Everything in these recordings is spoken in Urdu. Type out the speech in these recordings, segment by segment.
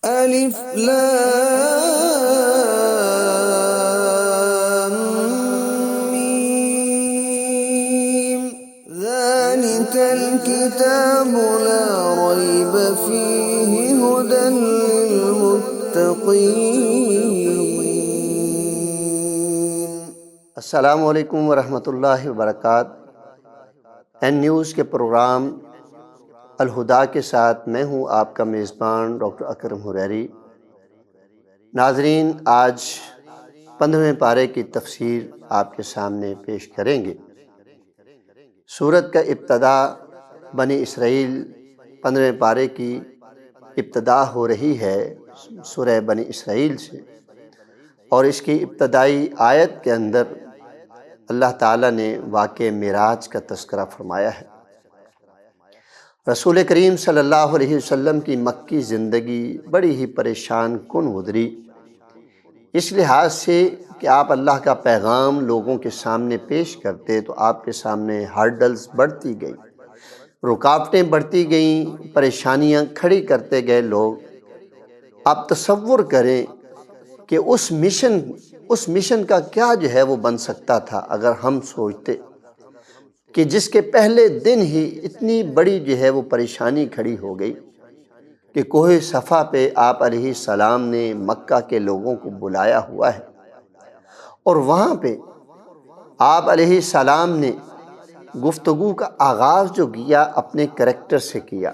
ألف لام ميم ذلك الكتاب لا ريب فيه هدى للمتقين۔ السلام علیکم ورحمۃ اللہ وبرکاتہ۔ این نیوز کے پروگرام الہدا کے ساتھ میں ہوں آپ کا میزبان ڈاکٹر اکرم حریری۔ ناظرین، آج 15ویں پارے کی تفسیر آپ کے سامنے پیش کریں گے۔ سورت کا ابتدا بنی اسرائیل 15ویں پارے کی ابتدا ہو رہی ہے سورہ بنی اسرائیل سے، اور اس کی ابتدائی آیت کے اندر اللہ تعالیٰ نے واقعہ معراج کا تذکرہ فرمایا ہے۔ رسول کریم صلی اللہ علیہ وسلم کی مکی زندگی بڑی ہی پریشان کن گزری، اس لحاظ سے کہ آپ اللہ کا پیغام لوگوں کے سامنے پیش کرتے تو آپ کے سامنے ہرڈلز بڑھتی گئیں، رکاوٹیں بڑھتی گئیں، پریشانیاں کھڑی کرتے گئے لوگ۔ آپ تصور کریں کہ اس مشن کا کیا وہ بن سکتا تھا اگر ہم سوچتے کہ جس کے پہلے دن ہی اتنی بڑی وہ پریشانی کھڑی ہو گئی کہ کوہ صفا پہ آپ علیہ السلام نے مکہ کے لوگوں کو بلایا ہوا ہے، اور وہاں پہ آپ علیہ السلام نے گفتگو کا آغاز جو کیا اپنے کریکٹر سے کیا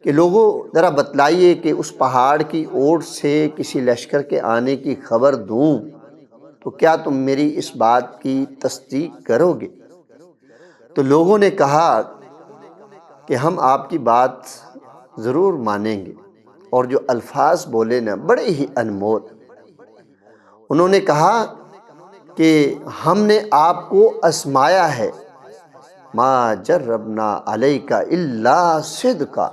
کہ لوگوں ذرا بتلائیے کہ اس پہاڑ کی اوٹ سے کسی لشکر کے آنے کی خبر دوں تو کیا تم میری اس بات کی تصدیق کرو گے؟ تو لوگوں نے کہا کہ ہم آپ کی بات ضرور مانیں گے، اور جو الفاظ بولے نا بڑے ہی انمول۔ انہوں نے کہا کہ ہم نے آپ کو آزمایا ہے، ما جربنا علیک الا صدقا،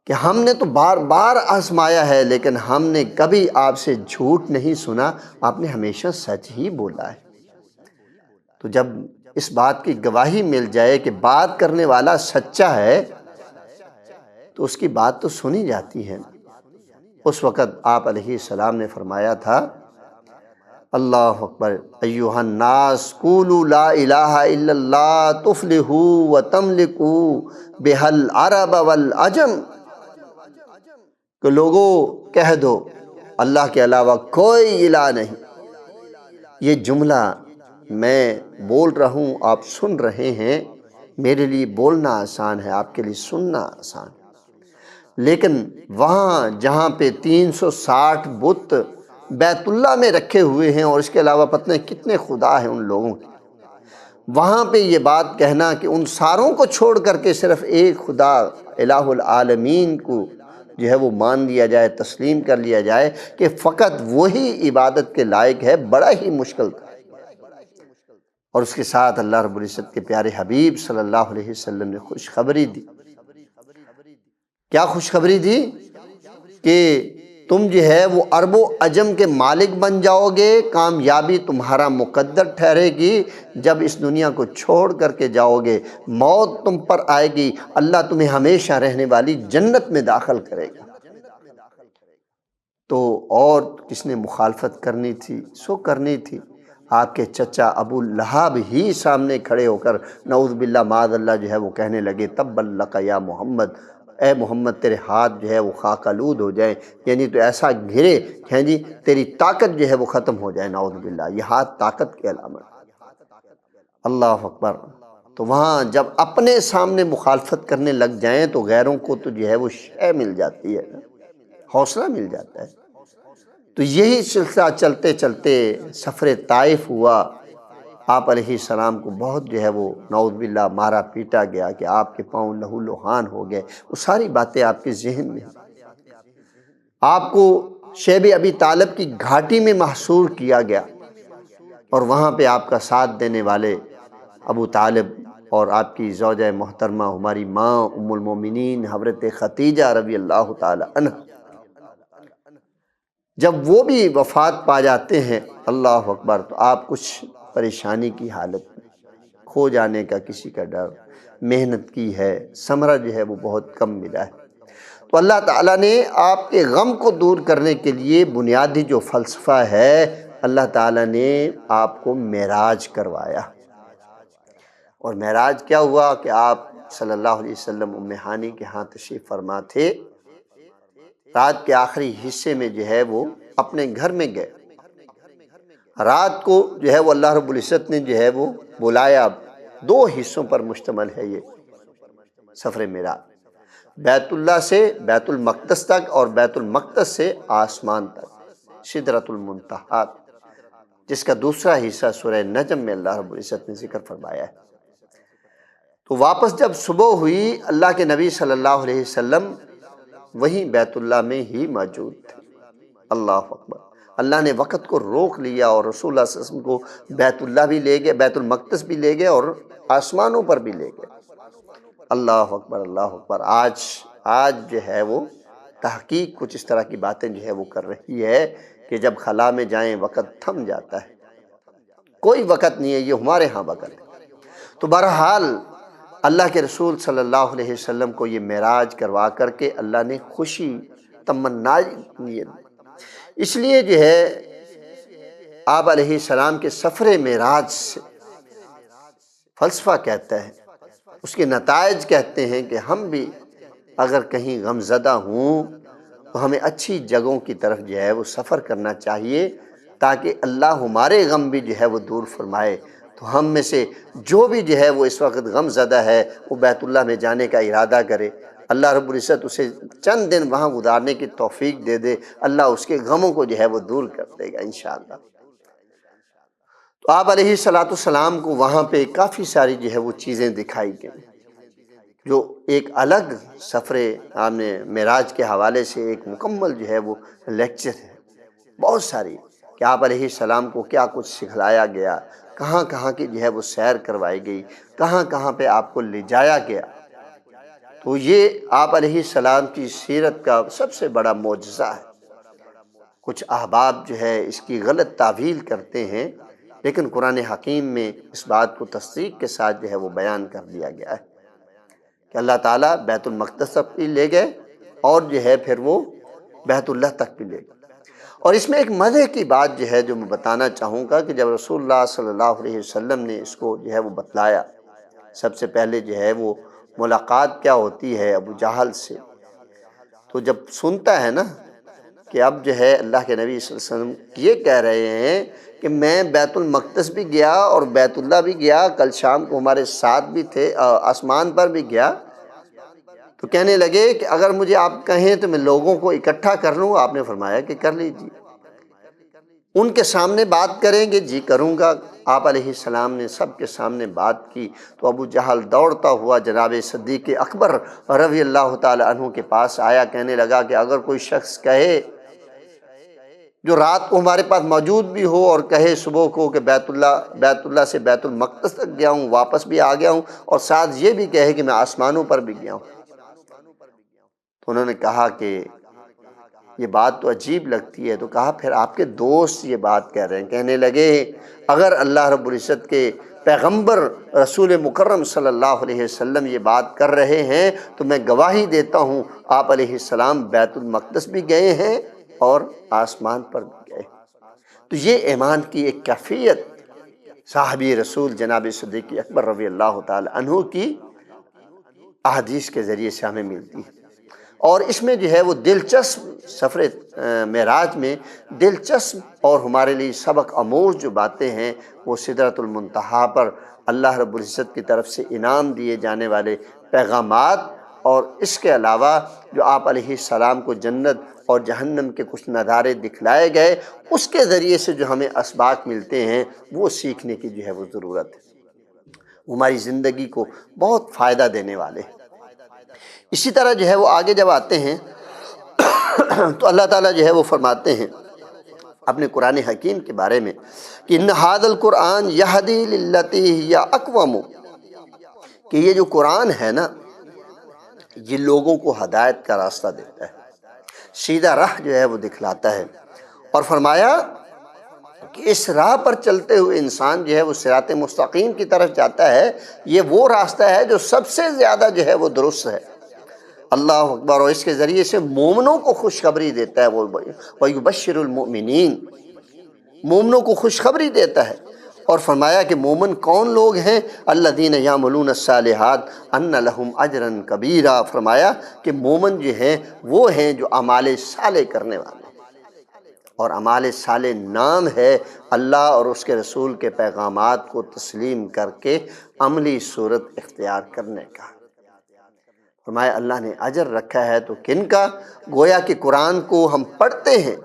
کہ ہم نے تو بار بار آزمایا ہے لیکن ہم نے کبھی آپ سے جھوٹ نہیں سنا، آپ نے ہمیشہ سچ ہی بولا ہے۔ تو جب اس بات کی گواہی مل جائے کہ بات کرنے والا سچا ہے تو اس کی بات تو سنی جاتی ہے۔ اس وقت آپ علیہ السلام نے فرمایا تھا، اللہ اکبر، ایھا الناس قولوا لا الہ الا اللہ تفلحوا وتملکوا بها العرب والعجم، کہ لوگوں کہہ دو اللہ کے علاوہ کوئی الہ نہیں۔ یہ جملہ میں بول رہا ہوں، آپ سن رہے ہیں، میرے لیے بولنا آسان ہے، آپ کے لیے سننا آسان ہے، لیکن وہاں جہاں پہ 360 بت بیت اللہ میں رکھے ہوئے ہیں اور اس کے علاوہ پتہ نہیں کتنے خدا ہیں ان لوگوں کے، وہاں پہ یہ بات کہنا کہ ان ساروں کو چھوڑ کر کے صرف ایک خدا الہ العالمین کو وہ مان لیا جائے، تسلیم کر لیا جائے کہ فقط وہی عبادت کے لائق ہے، بڑا ہی مشکل تھا۔ اور اس کے ساتھ اللہ رب العزت کے پیارے حبیب صلی اللہ علیہ وسلم نے خوشخبری دی۔ کیا خوشخبری دی؟ کہ تم وہ عرب و عجم کے مالک بن جاؤ گے، کامیابی تمہارا مقدر ٹھہرے گی، جب اس دنیا کو چھوڑ کر کے جاؤ گے، موت تم پر آئے گی، اللہ تمہیں ہمیشہ رہنے والی جنت میں داخل کرے گا۔ تو اور کس نے مخالفت کرنی تھی؟ سو کرنی تھی آپ کے چچا ابو لہب ہی سامنے کھڑے ہو کر نعوذ باللہ معاذ اللہ وہ کہنے لگے، تبا لک یا محمد، اے محمد تیرے ہاتھ وہ خاک آلود ہو جائیں، یعنی تو ایسا گھرے تیری طاقت وہ ختم ہو جائے، نعوذ باللہ۔ یہ ہاتھ طاقت کی علامت، اللہ اکبر۔ تو وہاں جب اپنے سامنے مخالفت کرنے لگ جائیں تو غیروں کو تو وہ شے مل جاتی ہے، حوصلہ مل جاتا ہے۔ تو یہی سلسلہ چلتے چلتے سفر طائف ہوا، آپ علیہ السلام کو بہت وہ نعوذ باللہ مارا پیٹا گیا کہ آپ کے پاؤں لہو لہان ہو گئے، وہ ساری باتیں آپ کے ذہن میں ہیں۔ آپ کو شیب ابی طالب کی گھاٹی میں محصور کیا گیا، اور وہاں پہ آپ کا ساتھ دینے والے ابو طالب اور آپ کی زوجہ محترمہ ہماری ماں ام المومنین حضرت خدیجہ رضی اللہ تعالی عنہ، جب وہ بھی وفات پا جاتے ہیں، اللہ اکبر، تو آپ کچھ پریشانی کی حالت میں، کھو جانے کا کسی کا ڈر، محنت کی ہے، ثمرہ وہ بہت کم ملا ہے۔ تو اللہ تعالیٰ نے آپ کے غم کو دور کرنے کے لیے بنیادی جو فلسفہ ہے، اللہ تعالیٰ نے آپ کو معراج کروایا۔ اور معراج کیا ہوا کہ آپ صلی اللہ علیہ وسلم ام ہانی کے ہاں تشریف فرما تھے، رات کے آخری حصے میں جو ہے وہ اپنے گھر میں گئے۔ رات کو جو ہے وہ اللہ رب العزت نے جو ہے وہ بلایا۔ 2 حصوں پر مشتمل ہے یہ سفر معراج، بیت اللہ سے بیت المقدس تک اور بیت المقدس سے آسمان تک، سدرۃ المنتہا، جس کا دوسرا حصہ سورہ نجم میں اللہ رب العزت نے ذکر فرمایا ہے۔ تو واپس جب صبح ہوئی، اللہ کے نبی صلی اللہ علیہ وسلم وہیں بیت اللہ میں ہی موجود تھے۔ اللہ اکبر! اللہ نے وقت کو روک لیا اور رسول اللہ صلی اللہ علیہ وسلم کو بیت اللہ بھی لے گئے، بیت المقدس بھی لے گئے اور آسمانوں پر بھی لے گئے۔ اللہ اکبر! اللہ اکبر! آج جو ہے وہ تحقیق کچھ اس طرح کی باتیں جو ہے وہ کر رہی ہے کہ جب خلا میں جائیں وقت تھم جاتا ہے، کوئی وقت نہیں ہے، یہ ہمارے ہاں وقت ہے۔ تو بہرحال اللہ کے رسول صلی اللہ علیہ وسلم کو یہ معراج کروا کر کے اللہ نے خوشی تمنا، اس لیے جو ہے آپ علیہ السلام کے سفر معراج سے فلسفہ کہتا ہے، اس کے نتائج کہتے ہیں کہ ہم بھی اگر کہیں غم زدہ ہوں تو ہمیں اچھی جگہوں کی طرف جو ہے وہ سفر کرنا چاہیے، تاکہ اللہ ہمارے غم بھی جو ہے وہ دور فرمائے۔ تو ہم میں سے جو بھی جو ہے وہ اس وقت غم زدہ ہے، وہ بیت اللہ میں جانے کا ارادہ کرے، اللہ رب العزت اسے چند دن وہاں گزارنے کی توفیق دے دے، اللہ اس کے غموں کو جو ہے وہ دور کر دے گا انشاءاللہ۔ تو آپ علیہ السلام کو وہاں پہ کافی ساری جو ہے وہ چیزیں دکھائی گئیں، جو ایک الگ سفر آپ نے معراج کے حوالے سے ایک مکمل جو ہے وہ لیکچر ہے، بہت ساری، کہ آپ علیہ السلام کو کیا کچھ سکھلایا گیا، کہاں کہاں کی جو ہے وہ سیر کروائی گئی، کہاں کہاں پہ آپ کو لے جایا گیا۔ تو یہ آپ علیہ السلام کی سیرت کا سب سے بڑا معجزہ ہے۔ کچھ احباب جو ہے اس کی غلط تعویل کرتے ہیں، لیکن قرآن حکیم میں اس بات کو تصدیق کے ساتھ جو ہے وہ بیان کر دیا گیا ہے کہ اللہ تعالیٰ بیت المقدس تک بھی لے گئے اور جو ہے پھر وہ بیت اللہ تک بھی لے گئے۔ اور اس میں ایک مزے کی بات جو ہے جو میں بتانا چاہوں گا کہ جب رسول اللہ صلی اللہ علیہ وسلم نے اس کو جو ہے وہ بتلایا، سب سے پہلے جو ہے وہ ملاقات کیا ہوتی ہے ابو جہل سے، تو جب سنتا ہے نا کہ اب جو ہے اللہ کے نبی صلی اللہ علیہ وسلم یہ کہہ رہے ہیں کہ میں بیت المقدس بھی گیا اور بیت اللہ بھی گیا، کل شام کو ہمارے ساتھ بھی تھے، آسمان پر بھی گیا، تو کہنے لگے کہ اگر مجھے آپ کہیں تو میں لوگوں کو اکٹھا کر لوں۔ آپ نے فرمایا کہ کر لیجیے۔ ان کے سامنے بات کریں گے؟ جی کروں گا۔ آپ علیہ السلام نے سب کے سامنے بات کی تو ابو جہل دوڑتا ہوا جناب صدیق اکبر رضی اللہ تعالی عنہ کے پاس آیا، کہنے لگا کہ اگر کوئی شخص کہے جو رات کو ہمارے پاس موجود بھی ہو اور کہے صبح کو کہ بیت اللہ سے بیت المقدس تک گیا ہوں، واپس بھی آ گیا ہوں، اور ساتھ یہ بھی کہے کہ میں آسمانوں پر بھی گیا ہوں، تو انہوں نے کہا کہ یہ بات تو عجیب لگتی ہے۔ تو کہا پھر آپ کے دوست یہ بات کہہ رہے ہیں۔ کہنے لگے اگر اللہ رب العزت کے پیغمبر رسول مکرم صلی اللہ علیہ وسلم یہ بات کر رہے ہیں تو میں گواہی دیتا ہوں آپ علیہ السلام بیت المقدس بھی گئے ہیں اور آسمان پر بھی گئے۔ تو یہ ایمان کی ایک کیفیت صحابی رسول جناب صدیق اکبر رضی اللہ تعالی عنہ کی احادیث کے ذریعے سے ہمیں ملتی ہے۔ اور اس میں جو ہے وہ دلچسپ سفر معراج میں دلچسپ اور ہمارے لیے سبق آموز جو باتیں ہیں، وہ سدرۃ المنتہا پر اللہ رب العزت کی طرف سے انعام دیے جانے والے پیغامات، اور اس کے علاوہ جو آپ علیہ السلام کو جنت اور جہنم کے کچھ نظارے دکھلائے گئے، اس کے ذریعے سے جو ہمیں اسباق ملتے ہیں وہ سیکھنے کی جو ہے وہ ضرورت ہے، ہماری زندگی کو بہت فائدہ دینے والے ہیں۔ اسی طرح جو ہے وہ آگے جب آتے ہیں تو اللہ تعالیٰ جو ہے وہ فرماتے ہیں اپنے قرآن حکیم کے بارے میں کہ ان ھذا القرآن یہدی للتی ہی اقوم، کہ یہ جو قرآن ہے نا یہ لوگوں کو ہدایت کا راستہ دیتا ہے، سیدھا راہ جو ہے وہ دکھلاتا ہے، اور فرمایا کہ اس راہ پر چلتے ہوئے انسان جو ہے وہ صراط مستقیم کی طرف جاتا ہے، یہ وہ راستہ ہے جو سب سے زیادہ جو ہے وہ درست ہے۔ اللہ اکبر، اور اس کے ذریعے سے مومنوں کو خوشخبری دیتا ہے، وہ وَيُبَشِّرُ الْمُؤْمِنِينَ، مومنوں کو خوشخبری دیتا ہے۔ اور فرمایا کہ مومن کون لوگ ہیں؟ الذین یعملون الصالحات ان لہم اجرا کبیرا، فرمایا کہ مومن جو ہیں وہ ہیں جو اعمال صالح کرنے والے ہیں، اور اعمال صالح نام ہے اللہ اور اس کے رسول کے پیغامات کو تسلیم کر کے عملی صورت اختیار کرنے کا۔ فرمایا اللہ نے اجر رکھا ہے تو کن کا؟ گویا کہ قرآن کو ہم پڑھتے ہیں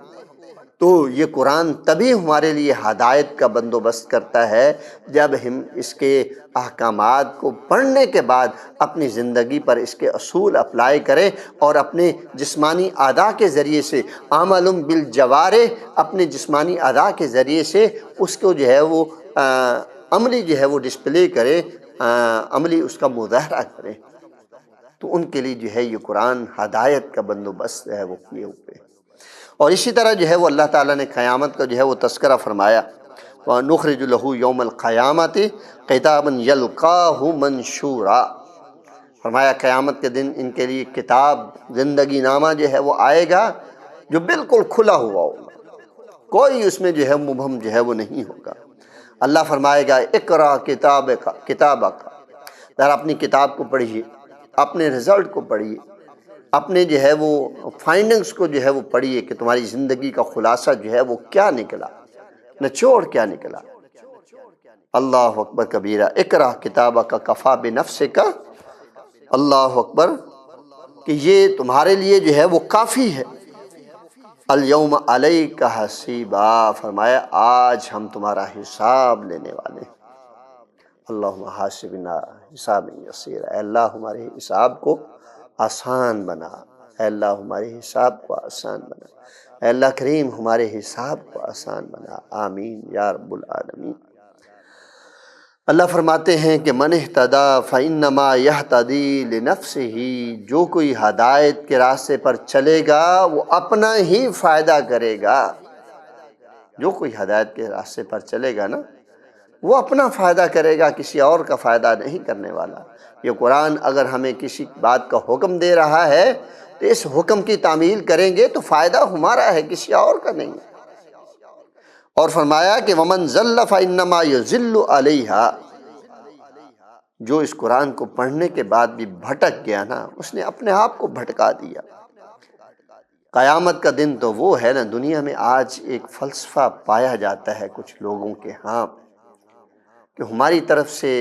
تو یہ قرآن تبھی ہمارے لیے ہدایت کا بندوبست کرتا ہے جب ہم اس کے احکامات کو پڑھنے کے بعد اپنی زندگی پر اس کے اصول اپلائی کریں، اور اپنے جسمانی اعضاء کے ذریعے سے عمل بالجوارح، اپنے جسمانی اعضاء کے ذریعے سے اس کو جو ہے وہ عملی جو ہے وہ ڈسپلے کریں، عملی اس کا مظاہرہ کریں، تو ان کے لیے جو ہے یہ قرآن ہدایت کا بندوبست ہے وہ کیے ہوئے۔ اور اسی طرح جو ہے وہ اللہ تعالیٰ نے قیامت کا جو ہے وہ تذکرہ فرمایا، وَنُخْرِجُ لَهُ يَوْمَ الْقِيَامَةِ كِتَابًا يَلْقَاهُ مَنشُورًا، فرمایا قیامت کے دن ان کے لیے کتاب، زندگی نامہ جو ہے وہ آئے گا جو بالکل کھلا ہوا ہوگا، کوئی اس میں جو ہے مبہم جو ہے وہ نہیں ہوگا۔ اللہ فرمائے گا اقرا کتابک، ذرا اپنی کتاب کو پڑھیے، اپنے رزلٹ کو پڑھیے، اپنے جو ہے وہ فائنڈنگز کو جو ہے وہ پڑھیے کہ تمہاری زندگی کا خلاصہ جو ہے وہ کیا نکلا، نچوڑ کیا نکلا۔ اللہ اکبر کبیرہ، اقرا کتابک کفا بنفسک، اللہ اکبر، کہ یہ تمہارے لیے جو ہے وہ کافی ہے، الیوم علیک حسیبا، فرمایا آج ہم تمہارا حساب لینے والے ہیں۔ اللہم حاسبنا حسابا یسیرا، اے اللہ ہمارے حساب کو آسان بنا، اے اللہ ہمارے حساب کو آسان بنا، اے اللہ کریم ہمارے حساب کو آسان بنا، آمین یا رب العالمین۔ اللہ فرماتے ہیں کہ من اہتدی فإنما یہتدی لنفسہ، جو کوئی ہدایت کے راستے پر چلے گا وہ اپنا ہی فائدہ کرے گا، جو کوئی ہدایت کے راستے پر چلے گا نا وہ اپنا فائدہ کرے گا، کسی اور کا فائدہ نہیں کرنے والا۔ یہ قرآن اگر ہمیں کسی بات کا حکم دے رہا ہے تو اس حکم کی تعمیل کریں گے تو فائدہ ہمارا ہے، کسی اور کا نہیں۔ اور فرمایا کہ وَمَنْ ضَلَّ فَإِنَّمَا يُضِلُّ عَلَيْهَا، جو اس قرآن کو پڑھنے کے بعد بھی بھٹک گیا نا اس نے اپنے آپ کو بھٹکا دیا۔ قیامت کا دن تو وہ ہے نا، دنیا میں آج ایک فلسفہ پایا جاتا ہے کچھ لوگوں کے ہاں کہ ہماری طرف سے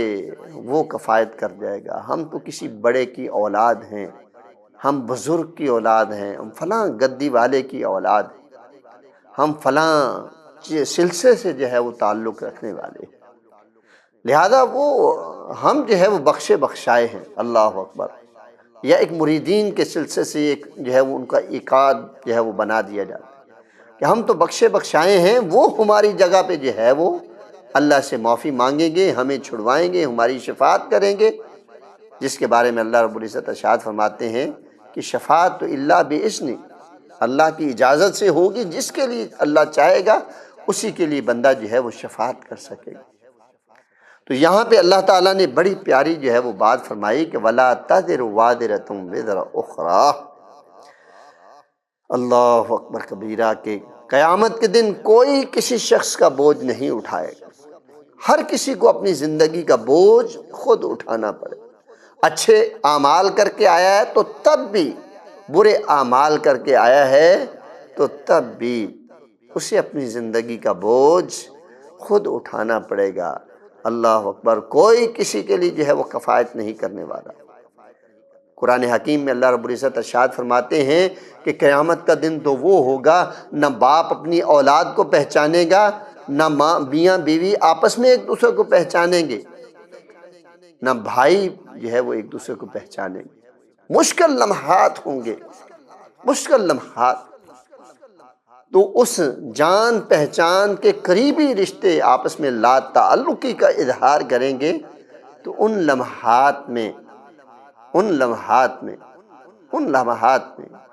وہ کفایت کر جائے گا، ہم تو کسی بڑے کی اولاد ہیں، ہم بزرگ کی اولاد ہیں، ہم فلاں گدی والے کی اولاد ہیں، ہم فلاں سلسلے سے جو ہے وہ تعلق رکھنے والے ہیں، لہذا وہ ہم جو ہے وہ بخشے بخشائے ہیں۔ اللہ اکبر، یا ایک مریدین کے سلسلے سے ایک جو ہے وہ ان کا عقاد جو ہے وہ بنا دیا جاتا ہے کہ ہم تو بخشے بخشائے ہیں، وہ ہماری جگہ پہ جو ہے وہ اللہ سے معافی مانگیں گے، ہمیں چھڑوائیں گے، ہماری شفاعت کریں گے، جس کے بارے میں اللہ رب العزت ارشاد فرماتے ہیں کہ شفاعت تو اللہ بإذن، اللہ کی اجازت سے ہوگی، جس کے لیے اللہ چاہے گا اسی کے لیے بندہ جو ہے وہ شفاعت کر سکے گا۔ تو یہاں پہ اللہ تعالیٰ نے بڑی پیاری جو ہے وہ بات فرمائی کہ وَلَا تَزِرُ وَازِرَةٌ وِزْرَ أُخْرَىٰ، اللہ اکبر کبیرہ، کہ قیامت کے دن کوئی کسی شخص کا بوجھ نہیں اٹھائے گا، ہر کسی کو اپنی زندگی کا بوجھ خود اٹھانا پڑے، اچھے اعمال کر کے آیا ہے تو تب بھی، برے اعمال کر کے آیا ہے تو تب بھی اسے اپنی زندگی کا بوجھ خود اٹھانا پڑے گا۔ اللہ اکبر، کوئی کسی کے لیے جو ہے وہ کفایت نہیں کرنے والا۔ قرآن حکیم میں اللہ رب العزت ارشاد فرماتے ہیں کہ قیامت کا دن تو وہ ہوگا نہ باپ اپنی اولاد کو پہچانے گا، نہ ماں میاں بیوی آپس میں ایک دوسرے کو پہچانیں گے، نہ بھائی جو ہے وہ ایک دوسرے کو پہچانیں گے، مشکل لمحات ہوں گے، مشکل لمحات۔ تو اس جان پہچان کے قریبی رشتے آپس میں لا تعلقی کا اظہار کریں گے، تو ان لمحات میں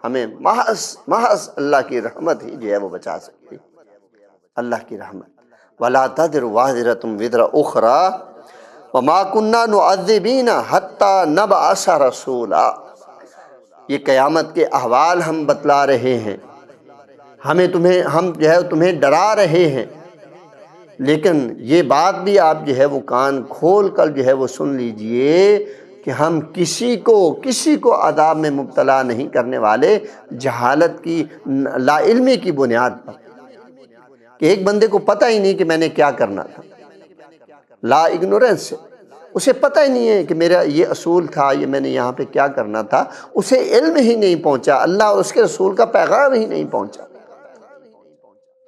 ہمیں محض اللہ کی رحمت ہی جو ہے وہ بچا سکتی، اللہ کی رحمت۔ وَلَا تَزِرُ وَازِرَةٌ وِزْرَ أُخْرَىٰ وَمَا كُنَّا مُعَذِّبِينَ حَتَّىٰ نَبْعَثَ رَسُولًا، یہ قیامت کے احوال ہم بتلا رہے ہیں، ہم تمہیں ڈرا رہے ہیں، لیکن یہ بات بھی آپ وہ کان کھول کر وہ سن لیجئے کہ ہم کسی کو عذاب میں مبتلا نہیں کرنے والے جہالت کی، لا علمی کی بنیاد پر، کہ ایک بندے کو پتہ ہی نہیں کہ میں نے کیا کرنا تھا، لا اگنورنس سے، اسے پتہ ہی نہیں ہے کہ میرا یہ اصول تھا، یہ میں نے یہاں پہ کیا کرنا تھا، اسے علم ہی نہیں پہنچا، اللہ اور اس کے رسول کا پیغام ہی نہیں پہنچا،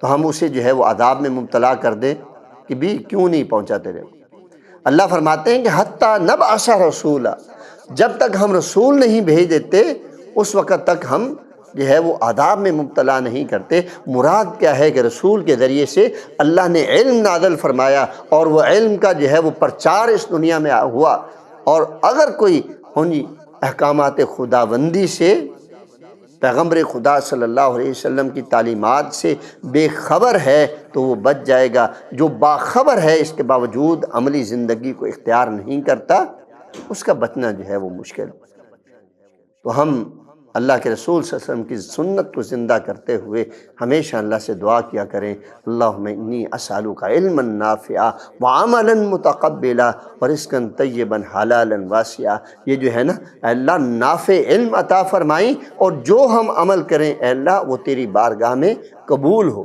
تو ہم اسے وہ عذاب میں مبتلا کر دیں کہ بھی کیوں نہیں پہنچا تیرے کو۔ اللہ فرماتے ہیں کہ حتیٰ نبعث رسولا، جب تک ہم رسول نہیں بھیج دیتے اس وقت تک ہم وہ عذاب میں مبتلا نہیں کرتے۔ مراد کیا ہے کہ رسول کے ذریعے سے اللہ نے علم نازل فرمایا اور وہ علم کا وہ پرچار اس دنیا میں ہوا، اور اگر کوئی احکامات خداوندی سے، پیغمبر خدا صلی اللہ علیہ وسلم کی تعلیمات سے بے خبر ہے تو وہ بچ جائے گا، جو باخبر ہے اس کے باوجود عملی زندگی کو اختیار نہیں کرتا، اس کا بچنا وہ مشکل۔ تو ہم اللہ کے رسول صلی اللہ علیہ وسلم کی سنت کو زندہ کرتے ہوئے ہمیشہ اللہ سے دعا کیا کریں، اللہم انی اسألک علما نافعا وعملا متقبلا ورزقا طیبا حلالا واسعا۔ یہ ہے نا، اے اللہ نافع علم عطا فرمائیں، اور جو ہم عمل کریں اے اللہ وہ تیری بارگاہ میں قبول ہو،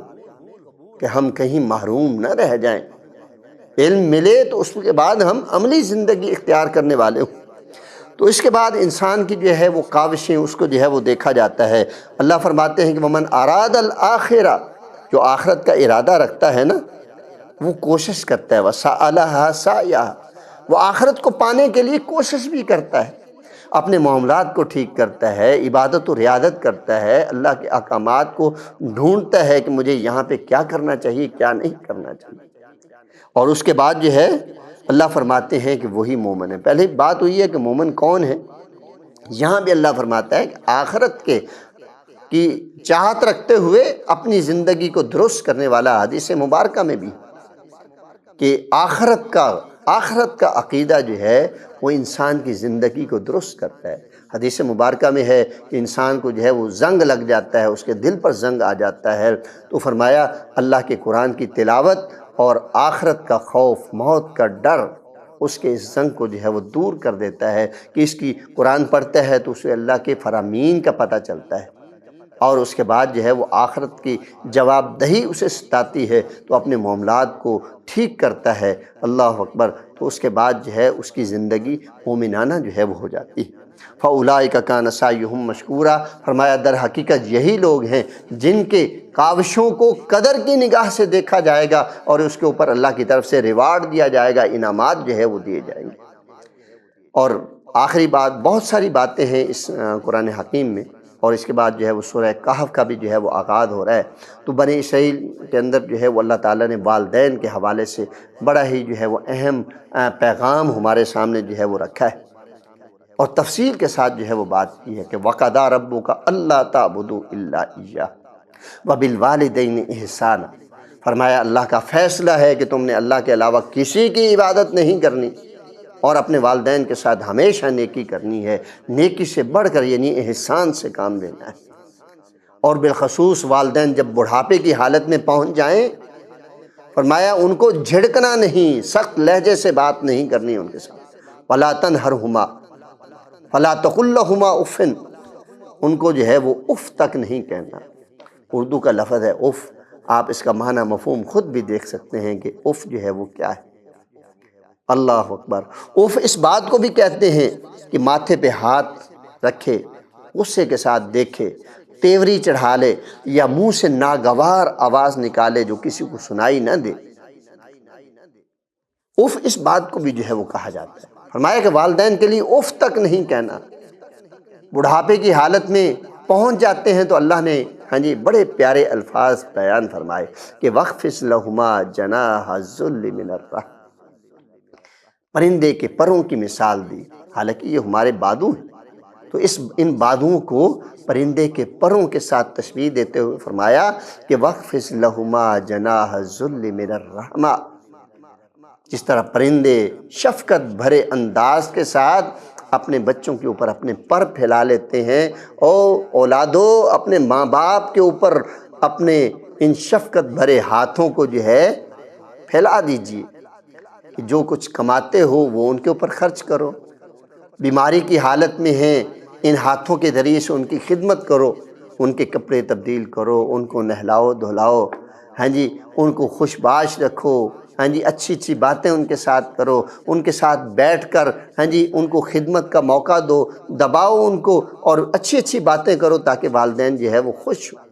کہ ہم کہیں محروم نہ رہ جائیں، علم ملے تو اس کے بعد ہم عملی زندگی اختیار کرنے والے ہوں۔ تو اس کے بعد انسان کی وہ کاوشیں، اس کو وہ دیکھا جاتا ہے۔ اللہ فرماتے ہیں کہ ومن اراد الآخرہ، جو آخرت کا ارادہ رکھتا ہے نا، وہ کوشش کرتا ہے، وسعیها سعیها، وہ آخرت کو پانے کے لیے کوشش بھی کرتا ہے، اپنے معاملات کو ٹھیک کرتا ہے، عبادت و ریاضت کرتا ہے، اللہ کے احکامات کو ڈھونڈتا ہے کہ مجھے یہاں پہ کیا کرنا چاہیے کیا نہیں کرنا چاہیے، اور اس کے بعد اللہ فرماتے ہیں کہ وہی مومن ہے۔ پہلے بات ہوئی ہے کہ مومن کون ہے، یہاں بھی اللہ فرماتا ہے کہ آخرت کی چاہت رکھتے ہوئے اپنی زندگی کو درست کرنے والا، حدیث مبارکہ میں بھی کہ آخرت کا عقیدہ وہ انسان کی زندگی کو درست کرتا ہے۔ حدیث مبارکہ میں ہے کہ انسان کو وہ زنگ لگ جاتا ہے، اس کے دل پر زنگ آ جاتا ہے، تو فرمایا اللہ کے قرآن کی تلاوت اور آخرت کا خوف، موت کا ڈر اس کے اس زنگ کو وہ دور کر دیتا ہے، کہ اس کی قرآن پڑھتا ہے تو اسے اللہ کے فرامین کا پتہ چلتا ہے، اور اس کے بعد وہ آخرت کی جواب دہی اسے ستاتی ہے، تو اپنے معاملات کو ٹھیک کرتا ہے، اللہ اکبر، تو اس کے بعد اس کی زندگی مومنانہ وہ ہو جاتی ہے۔ فَأُولَٰئِکَ كَانَ سَعْیُهُم مَشْکُورًا، فرمایا در حقیقت یہی لوگ ہیں جن کے کاوشوں کو قدر کی نگاہ سے دیکھا جائے گا، اور اس کے اوپر اللہ کی طرف سے ریوارڈ دیا جائے گا، انعامات وہ دیے جائیں گے۔ اور آخری بات، بہت ساری باتیں ہیں اس قرآن حکیم میں، اور اس کے بعد وہ سورہ کہف کا بھی وہ آغاز ہو رہا ہے۔ تو بنی اسرائیل کے اندر وہ اللہ تعالیٰ نے والدین کے حوالے سے بڑا ہی وہ اہم پیغام ہمارے سامنے وہ رکھا ہے، اور تفصیل کے ساتھ وہ بات کی ہے کہ وَقَضَىٰ رَبُّكَ أَلَّا تَعْبُدُوا إِلَّا إِيَّاهُ وَبِالْوَالِدَيْنِ إِحْسَانًا، فرمایا اللہ کا فیصلہ ہے کہ تم نے اللہ کے علاوہ کسی کی عبادت نہیں کرنی، اور اپنے والدین کے ساتھ ہمیشہ نیکی کرنی ہے، نیکی سے بڑھ کر یعنی احسان سے کام لینا ہے، اور بالخصوص والدین جب بڑھاپے کی حالت میں پہنچ جائیں، فرمایا ان کو جھڑکنا نہیں، سخت لہجے سے بات نہیں کرنی ان کے ساتھ، وَلَا تَنْهَرْهُمَا فَلَا تَقُلْ لَهُمَا أُفٍّ، ان کو وہ اف تک نہیں کہنا۔ اردو کا لفظ ہے اف، آپ اس کا معنی مفہوم خود بھی دیکھ سکتے ہیں کہ اف وہ کیا ہے۔ اللہ اکبر، اف اس بات کو بھی کہتے ہیں کہ ماتھے پہ ہاتھ رکھے، غصے کے ساتھ دیکھے، تیوری چڑھا لے، یا منہ سے ناگوار آواز نکالے جو کسی کو سنائی نہ دے، اف اس بات کو بھی وہ کہا جاتا ہے۔ فرمایا کہ والدین کے لیے اف تک نہیں کہنا۔ بڑھاپے کی حالت میں پہنچ جاتے ہیں تو اللہ نے بڑے پیارے الفاظ بیان فرمائے کہ وَاخْفِضْ لَهُمَا جَنَاحَ الذُّلِّ مِنَ الرَّحْمَةِ، پرندے کے پروں کی مثال دی، حالانکہ یہ ہمارے بادو ہیں، تو ان بادوؤں کو پرندے کے پروں کے ساتھ تشبیہ دیتے ہوئے فرمایا کہ وَاخْفِضْ لَهُمَا جَنَاحَ الذُّلِّ مِنَ الرَّحْمَةِ، جس طرح پرندے شفقت بھرے انداز کے ساتھ اپنے بچوں کے اوپر اپنے پر پھیلا لیتے ہیں، اور اولادو اپنے ماں باپ کے اوپر اپنے ان شفقت بھرے ہاتھوں کو جو ہے پھیلا دیجیے کہ جو کچھ کماتے ہو وہ ان کے اوپر خرچ کرو، بیماری کی حالت میں ہیں ان ہاتھوں کے ذریعے سے ان کی خدمت کرو، ان کے کپڑے تبدیل کرو، ان کو نہلاؤ دھلاؤ، ہاں جی، ان کو خوش باش رکھو، ہاں جی، اچھی اچھی باتیں ان کے ساتھ کرو، ان کے ساتھ بیٹھ کر ہاں جی ان کو خدمت کا موقع دو، دباؤ ان کو اور اچھی اچھی باتیں کرو تاکہ والدین جو ہے وہ خوش ہوں،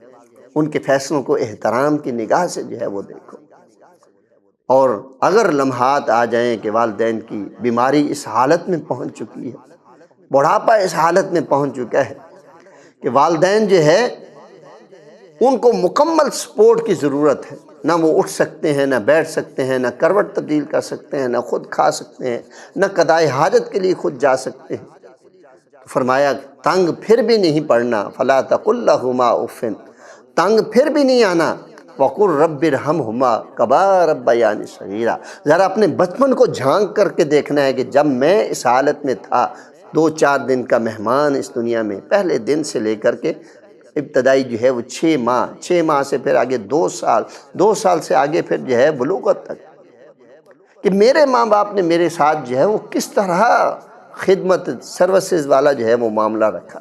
ان کے فیصلوں کو احترام کی نگاہ سے جو ہے وہ دیکھو۔ اور اگر لمحات آ جائیں کہ والدین کی بیماری اس حالت میں پہنچ چکی ہے، بڑھاپا اس حالت میں پہنچ چکا ہے کہ والدین جو ہے ان کو مکمل سپورٹ کی ضرورت ہے، نہ وہ اٹھ سکتے ہیں، نہ بیٹھ سکتے ہیں، نہ کروٹ تبدیل کر سکتے ہیں، نہ خود کھا سکتے ہیں، نہ قضائے حاجت کے لیے خود جا سکتے ہیں، فرمایا تنگ پھر بھی نہیں پڑنا، فلا تقل لہما اف، تنگ پھر بھی نہیں آنا، وقل رب ارحمہما کما ربیانی صغیرا، ذرا اپنے بچپن کو جھانک کر کے دیکھنا ہے کہ جب میں اس حالت میں تھا، 2-4 دن کا مہمان اس دنیا میں، پہلے دن سے لے کر کے ابتدائی جو ہے وہ 6 ماہ سے پھر آگے 2 سال، 2 سال سے آگے پھر جو ہے بلوغت تک، کہ میرے ماں باپ نے میرے ساتھ جو ہے وہ کس طرح خدمت سروسز والا جو ہے وہ معاملہ رکھا،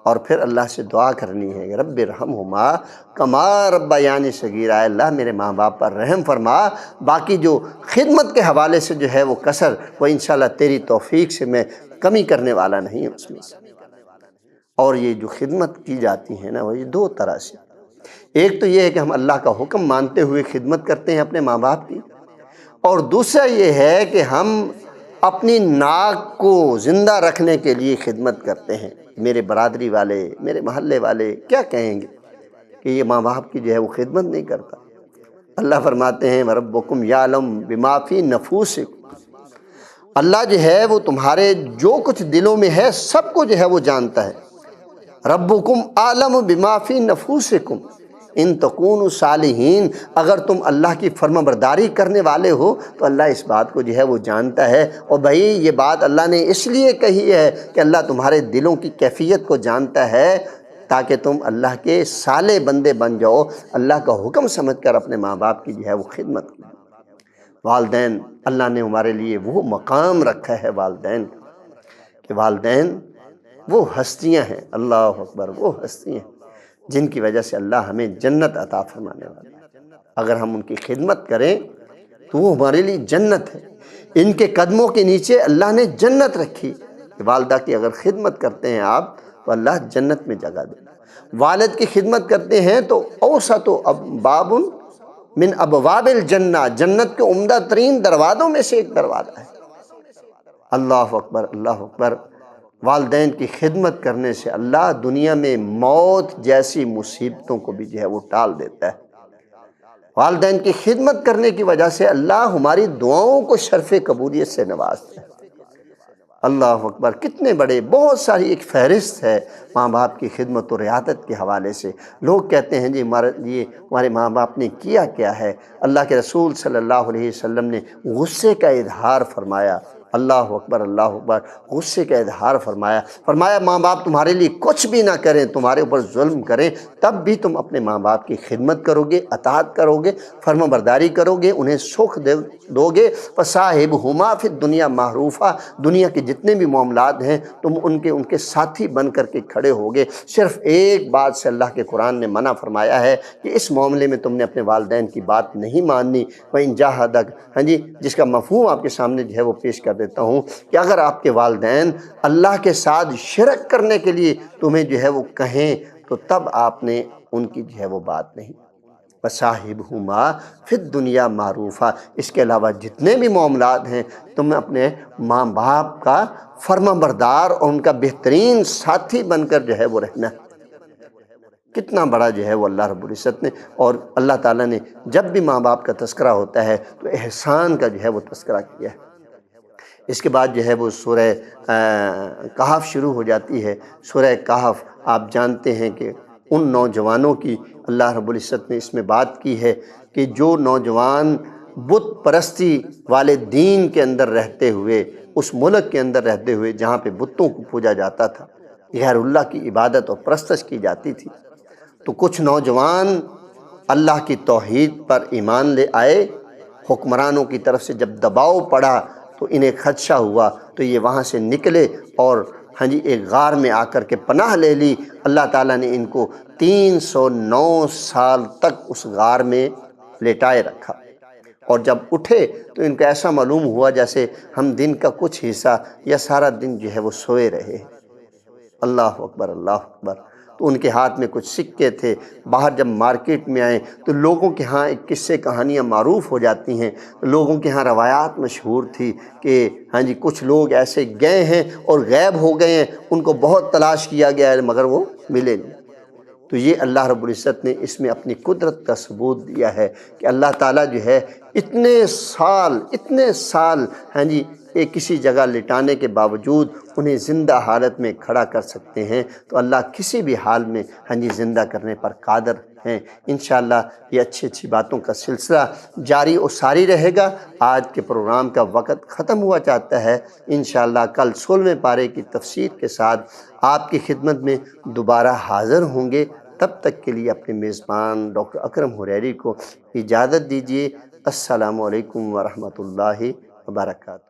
اور پھر اللہ سے دعا کرنی ہے رب ارحمہما کما ربیانی صغیرا، اللہ میرے ماں باپ پر رحم فرما، باقی جو خدمت کے حوالے سے جو ہے وہ کسر وہ انشاءاللہ تیری توفیق سے میں کمی کرنے والا نہیں ہوں اس میں سے۔ اور یہ جو خدمت کی جاتی ہے نا وہ یہ 2 طرح سے، ایک تو یہ ہے کہ ہم اللہ کا حکم مانتے ہوئے خدمت کرتے ہیں اپنے ماں باپ کی، اور دوسرا یہ ہے کہ ہم اپنی ناک کو زندہ رکھنے کے لیے خدمت کرتے ہیں، میرے برادری والے، میرے محلے والے کیا کہیں گے کہ یہ ماں باپ کی جو ہے وہ خدمت نہیں کرتا۔ اللہ فرماتے ہیں وَرَبُّكُمْ يَعْلَمُ بِمَا فِي نَفُوسِكُمْ، اللہ جو ہے وہ تمہارے جو کچھ دلوں میں ہے سب کو جو ہے وہ جانتا ہے۔ ربکم اعلم بما فی نفوسکم ان تکونوا صالحین، اگر تم اللہ کی فرما برداری کرنے والے ہو تو اللہ اس بات کو جو ہے وہ جانتا ہے، اور بھائی یہ بات اللہ نے اس لیے کہی ہے کہ اللہ تمہارے دلوں کی کیفیت کو جانتا ہے تاکہ تم اللہ کے صالح بندے بن جاؤ، اللہ کا حکم سمجھ کر اپنے ماں باپ کی جو ہے وہ خدمت کی۔ والدین، اللہ نے ہمارے لیے وہ مقام رکھا ہے والدین کہ والدین وہ ہستیاں ہیں، اللہ اکبر، وہ ہستیاں ہیں جن کی وجہ سے اللہ ہمیں جنت عطا فرمانے والا ہے۔ اگر ہم ان کی خدمت کریں تو وہ ہمارے لیے جنت ہے، ان کے قدموں کے نیچے اللہ نے جنت رکھی، والدہ کی اگر خدمت کرتے ہیں آپ تو اللہ جنت میں جگہ دے، والد کی خدمت کرتے ہیں تو اوسط باب من ابواب الجنہ، جنت کے عمدہ ترین دروازوں میں سے ایک دروازہ ہے۔ اللہ اکبر، اللہ اکبر۔ والدین کی خدمت کرنے سے اللہ دنیا میں موت جیسی مصیبتوں کو بھی جو ہے وہ ٹال دیتا ہے۔ والدین کی خدمت کرنے کی وجہ سے اللہ ہماری دعاؤں کو شرف قبولیت سے نوازتا ہے۔ اللہ اکبر، کتنے بڑے، بہت ساری ایک فہرست ہے ماں باپ کی خدمت و رعایت کے حوالے سے۔ لوگ کہتے ہیں جی ہمارے ماں باپ نے کیا کیا ہے؟ اللہ کے رسول صلی اللہ علیہ وسلم نے غصے کا اظہار فرمایا، اللہ اکبر، اللہ اکبر، غصے کا اظہار فرمایا، فرمایا ماں باپ تمہارے لیے کچھ بھی نہ کریں، تمہارے اوپر ظلم کریں، تب بھی تم اپنے ماں باپ کی خدمت کرو گے، اطاعت کرو گے، فرما برداری کرو گے، انہیں سکھ دو گے، فصاحبہما فی الدنیا معروفا، دنیا کے جتنے بھی معاملات ہیں تم ان کے ساتھی بن کر کے کھڑے ہوگے۔ صرف ایک بات سے اللہ کے قرآن نے منع فرمایا ہے کہ اس معاملے میں تم نے اپنے والدین کی بات نہیں ماننی، وَإِن جَاهَدَكَ، ہاں جی، جس کا مفہوم آپ کے سامنے جو ہے وہ پیش کر دیتا ہوں کہ اگر آپ کے والدین اللہ کے ساتھ شرک کرنے کے لیے تمہیں جو ہے وہ کہیں تو تب آپ نے ان کی جو ہے وہ بات نہیں۔ وَصَاحِبْهُمَا فِي الدُّنْيَا مَعْرُوفًا، اس کے علاوہ جتنے بھی معاملات ہیں تم اپنے ماں باپ کا فرما بردار اور ان کا بہترین ساتھی بن کر جو ہے وہ رہنا ہے۔ کتنا بڑا جو ہے وہ اللہ رب العزت نے، اور اللہ تعالیٰ نے جب بھی ماں باپ کا تذکرہ ہوتا ہے تو احسان کا جو ہے وہ تذکرہ کیا ہے۔ اس کے بعد جو ہے وہ سورہ کہف شروع ہو جاتی ہے۔ سورہ کہف آپ جانتے ہیں کہ ان نوجوانوں کی اللہ رب العزت نے اس میں بات کی ہے کہ جو نوجوان بت پرستی والے دین کے اندر رہتے ہوئے، اس ملک کے اندر رہتے ہوئے جہاں پہ بتوں کو پوجا جاتا تھا، غیر اللہ کی عبادت اور پرستش کی جاتی تھی، تو کچھ نوجوان اللہ کی توحید پر ایمان لے آئے۔ حکمرانوں کی طرف سے جب دباؤ پڑا تو انہیں خدشہ ہوا، تو یہ وہاں سے نکلے اور ایک غار میں آ کر کے پناہ لے لی۔ اللہ تعالیٰ نے ان کو 309 سال تک اس غار میں لٹائے رکھا، اور جب اٹھے تو ان کو ایسا معلوم ہوا جیسے ہم دن کا کچھ حصہ یا سارا دن جو ہے وہ سوئے رہے۔ اللہ اکبر، اللہ اکبر۔ تو ان کے ہاتھ میں کچھ سکے تھے۔ باہر جب مارکیٹ میں آئے تو لوگوں کے ہاں ایک قصے کہانیاں معروف ہو جاتی ہیں، لوگوں کے ہاں روایات مشہور تھی کہ کچھ لوگ ایسے گئے ہیں اور غائب ہو گئے ہیں، ان کو بہت تلاش کیا گیا ہے مگر وہ ملے نہیں۔ تو یہ اللہ رب العزت نے اس میں اپنی قدرت کا ثبوت دیا ہے کہ اللہ تعالیٰ جو ہے اتنے سال کسی جگہ لٹانے کے باوجود انہیں زندہ حالت میں کھڑا کر سکتے ہیں، تو اللہ کسی بھی حال میں زندہ کرنے پر قادر ہیں۔ انشاءاللہ یہ اچھی باتوں کا سلسلہ جاری و ساری رہے گا۔ آج کے پروگرام کا وقت ختم ہوا چاہتا ہے۔ انشاءاللہ کل 16ویں پارے کی تفسیر کے ساتھ آپ کی خدمت میں دوبارہ حاضر ہوں گے۔ تب تک کے لیے اپنے میزبان ڈاکٹر اکرم حریری کو اجازت دیجیے۔ السلام علیکم ورحمۃ اللہ وبرکاتہ۔